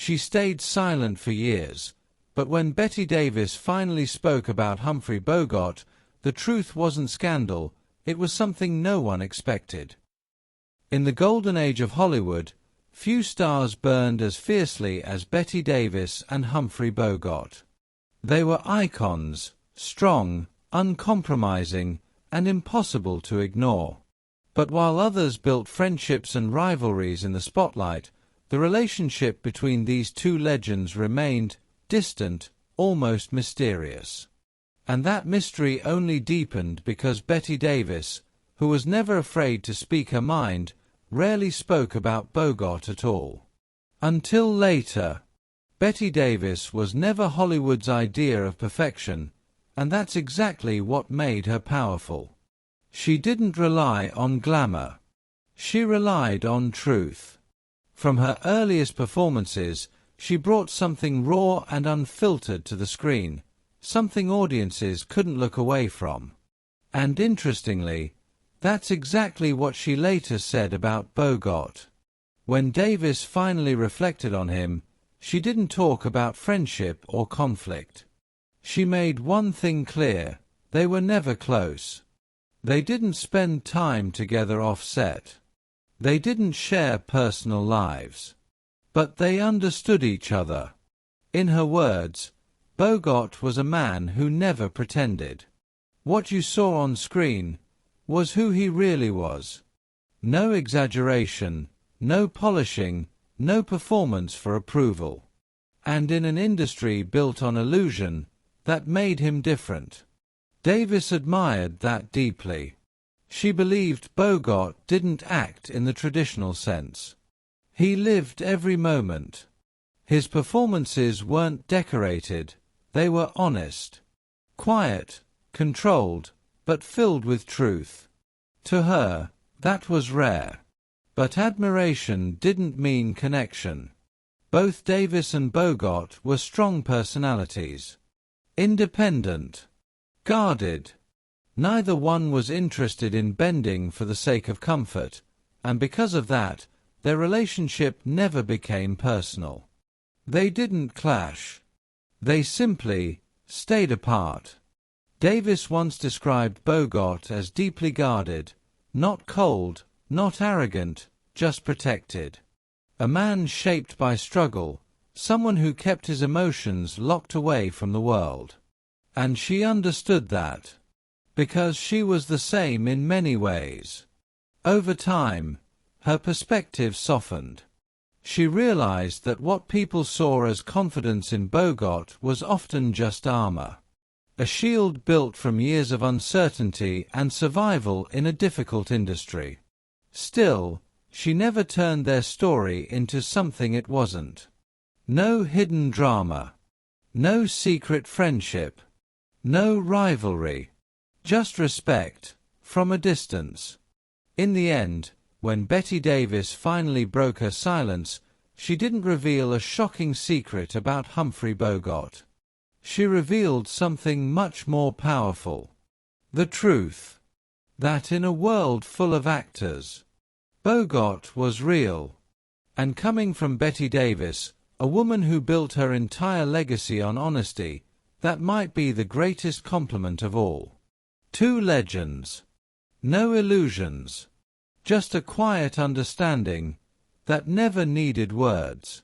She stayed silent for years, but when Bette Davis finally spoke about Humphrey Bogart, the truth wasn't scandal, it was something no one expected. In the golden age of Hollywood, few stars burned as fiercely as Bette Davis and Humphrey Bogart. They were icons, strong, uncompromising, and impossible to ignore. But while others built friendships and rivalries in the spotlight, the relationship between these two legends remained distant, almost mysterious. And that mystery only deepened because Bette Davis, who was never afraid to speak her mind, rarely spoke about Bogart at all. Until later. Bette Davis was never Hollywood's idea of perfection, and that's exactly what made her powerful. She didn't rely on glamour. She relied on truth. From her earliest performances, she brought something raw and unfiltered to the screen, something audiences couldn't look away from. And interestingly, that's exactly what she later said about Bogart. When Davis finally reflected on him, she didn't talk about friendship or conflict. She made one thing clear: they were never close. They didn't spend time together off-set. They didn't share personal lives. But they understood each other. In her words, Bogart was a man who never pretended. What you saw on screen was who he really was. No exaggeration, no polishing, no performance for approval. And in an industry built on illusion, that made him different. Davis admired that deeply. She believed Bogart didn't act in the traditional sense. He lived every moment. His performances weren't decorated, they were honest. Quiet, controlled, but filled with truth. To her, that was rare. But admiration didn't mean connection. Both Davis and Bogart were strong personalities. Independent. Guarded. Neither one was interested in bending for the sake of comfort, and because of that, their relationship never became personal. They didn't clash. They simply stayed apart. Davis once described Bogart as deeply guarded, not cold, not arrogant, just protected. A man shaped by struggle, someone who kept his emotions locked away from the world. And she understood that. Because she was the same in many ways. Over time, her perspective softened. She realized that what people saw as confidence in Bogart was often just armor. A shield built from years of uncertainty and survival in a difficult industry. Still, she never turned their story into something it wasn't. No hidden drama. No secret friendship. No rivalry. Just respect, from a distance. In the end, when Bette Davis finally broke her silence, she didn't reveal a shocking secret about Humphrey Bogart. She revealed something much more powerful. The truth. That in a world full of actors, Bogart was real. And coming from Bette Davis, a woman who built her entire legacy on honesty, that might be the greatest compliment of all. Two legends. No illusions. Just a quiet understanding that never needed words.